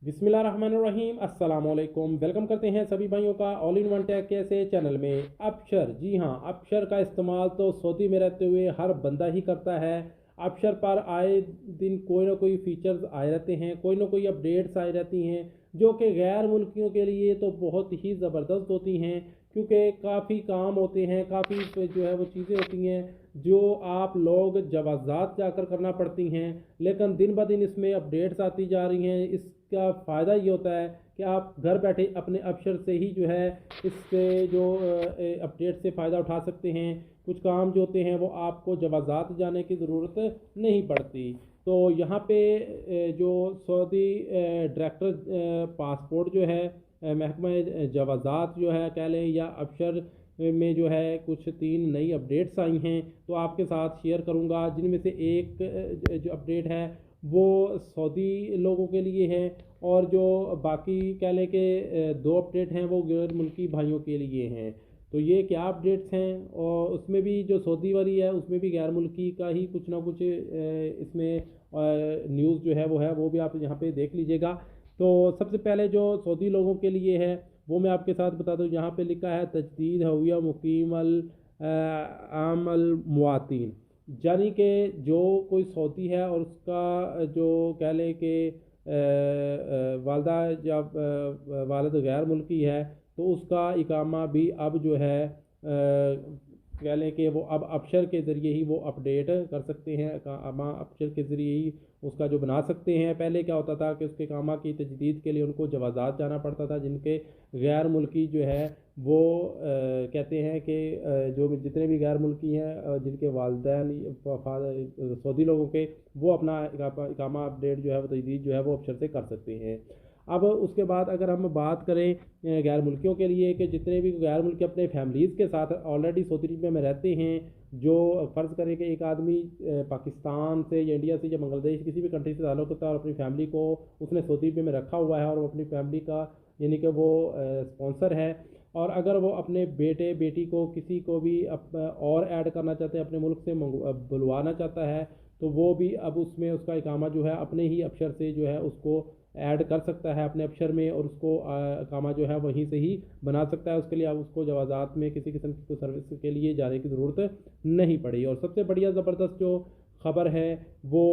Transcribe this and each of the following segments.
बिस्मिल्लाहिर्रहमानिर्रहीम अस्सलाम वालेकुम। वेलकम करते हैं सभी भाइयों का ऑल इन वन टेक के ऐसे चैनल में। अपशर, जी हाँ, अपशर का इस्तेमाल तो सऊदी में रहते हुए हर बंदा ही करता है। अपशर पर आए दिन कोई ना कोई फीचर्स आए रहते हैं, कोई ना कोई अपडेट्स आई रहती हैं जो कि गैर मुल्कियों के लिए तो बहुत ही ज़बरदस्त होती हैं, क्योंकि काफ़ी काम होते हैं, काफ़ी जो है वो चीज़ें होती हैं जो आप लोग जवाज़ात जाकर करना पड़ती हैं। लेकिन दिन ब दिन इसमें अपडेट्स आती जा रही हैं। इसका फ़ायदा ये होता है कि आप घर बैठे अपने अपशर से ही जो है इससे जो अपडेट से फ़ायदा उठा सकते हैं। कुछ काम जो होते हैं वो आपको जवाज़ात जाने की ज़रूरत नहीं पड़ती। तो यहाँ पे जो सऊदी डायरेक्टर पासपोर्ट जो है, महकमा जवाज़ात जो है कह लें, या अपशर में जो है कुछ 3 नई अपडेट्स आई हैं, तो आपके साथ शेयर करूंगा। जिनमें से एक जो अपडेट है वो सऊदी लोगों के लिए है, और जो बाकी कह लें कि 2 अपडेट हैं वो गैर मुल्की भाइयों के लिए हैं। तो ये क्या अपडेट्स हैं, और उसमें भी जो सऊदी वाली है उसमें भी गैर मुल्की का ही कुछ ना कुछ इसमें न्यूज़ जो है वो भी आप यहाँ पे देख लीजिएगा। तो सबसे पहले जो सऊदी लोगों के लिए है वो मैं आपके साथ बता दूं। यहाँ पे लिखा है तजदीद हविया मुकीमल आमल मुआतिन, यानी कि जो कोई सऊदी है और उसका जो कह लें कि वालदा या वालिद गैर मुल्की है, तो उसका इकामा भी अब जो है कह लें कि वो अब अपशर के ज़रिए ही वो अपडेट कर सकते हैं। इकामा अपशर के ज़रिए ही उसका जो बना सकते हैं। पहले क्या होता था कि उसके इकामा की तजदीद के लिए उनको जवाज़ात जाना पड़ता था, जिनके गैर मुल्की जो है वो कहते हैं कि जो जितने भी गैर मुल्की हैं, जिनके वालदैन सऊदी लोगों के, वो अपना इकामा अपडेट जो है वो तजदीद जो है वो अपशर से कर सकते हैं। अब उसके बाद अगर हम बात करें गैर मुल्कियों के लिए, कि जितने भी गैर मुल्की अपने फैमिलीज़ के साथ ऑलरेडी सऊदी अरब में रहते हैं, जो फ़र्ज़ करें कि एक आदमी पाकिस्तान से या इंडिया से या बांग्लादेश किसी भी कंट्री से ताल्लुक़ होता है और अपनी फैमिली को उसने सऊदी अरब में रखा हुआ है, और वो अपनी फैमिली का यानी कि वो स्पॉन्सर है, और अगर वो अपने बेटे बेटी को किसी को भी और ऐड करना चाहते हैं, अपने मुल्क से बुलवाना चाहता है, तो वो भी अब उसमें उसका इकामा जो है अपने ही अपशर से जो है उसको ऐड कर सकता है अपने अपशर में, और उसको इकामा जो है वहीं से ही बना सकता है। उसके लिए अब उसको जवाज़ात में किसी किस्म की सर्विस के लिए जाने की ज़रूरत नहीं पड़ी। और सबसे बढ़िया ज़बरदस्त जो खबर है वो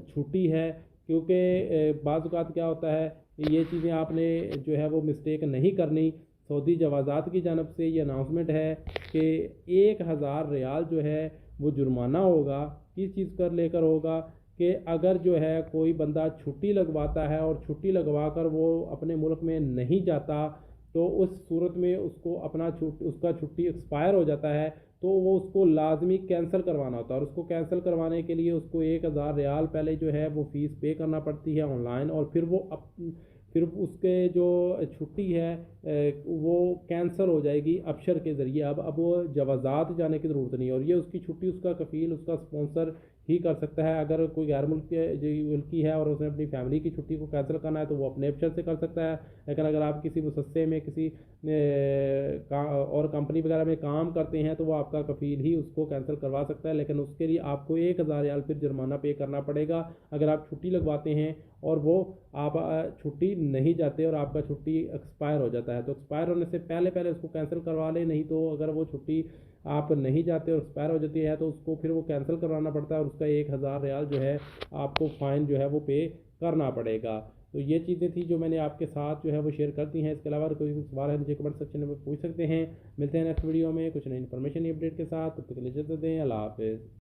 छुट्टी है, क्योंकि बाज़ औक़ात क्या होता है, ये चीज़ें आपने जो है वो मिस्टेक नहीं करनी। सऊदी जवाज़ात की जानब से ये अनाउंसमेंट है कि 1000 रियाल जो है वो जुर्माना होगा। किस चीज़ कर लेकर होगा कि अगर जो है कोई बंदा छुट्टी लगवाता है और छुट्टी लगवा कर वो अपने मुल्क में नहीं जाता, तो उस सूरत में उसको उसका छुट्टी एक्सपायर हो जाता है, तो वो उसको लाजमी कैंसिल करवाना होता है। और उसको कैंसिल करवाने के लिए उसको 1000 रियाल पहले जो है वो फ़ीस पे करना पड़ती है ऑनलाइन, और फिर उसके जो छुट्टी है वो कैंसिल हो जाएगी अपशर के ज़रिए। अब वो जवाज़ात जाने की ज़रूरत नहीं है, और ये उसकी छुट्टी उसका कफ़ील उसका स्पॉन्सर ही कर सकता है। अगर कोई गैर मुल्की है और उसने अपनी फैमिली की छुट्टी को कैंसिल करना है तो वो अपने अपशर से कर सकता है। लेकिन अगर आप किसी मुसस्से में किसी और कंपनी वगैरह में काम करते हैं, तो वो आपका कफ़ील ही उसको कैंसिल करवा सकता है, लेकिन उसके लिए आपको 1000 रियाल फिर जुर्माना पे करना पड़ेगा अगर आप छुट्टी लगवाते हैं और वो आप छुट्टी नहीं जाते और आपका छुट्टी एक्सपायर हो जाता है। तो एक्सपायर होने से पहले पहले उसको कैंसिल करवा लें, नहीं तो अगर वो छुट्टी आप नहीं जाते और एक्सपायर हो जाती है तो उसको फिर वो कैंसिल करवाना पड़ता है, और उसका 1000 रियाल जो है आपको फ़ाइन जो है वो पे करना पड़ेगा। तो ये चीज़ें थी जो मैंने आपके साथ जो है वो शेयर कर दी हैं। इसके अलावा कोई सवाल है नीचे कमेंट सेक्शन में पूछ सकते हैं। मिलते हैं नेक्स्ट वीडियो में कुछ नई इन्फॉर्मेशन अपडेट के साथ। तब तक के लिए इजाज़त दें। अल्लाह हाफ़िज़।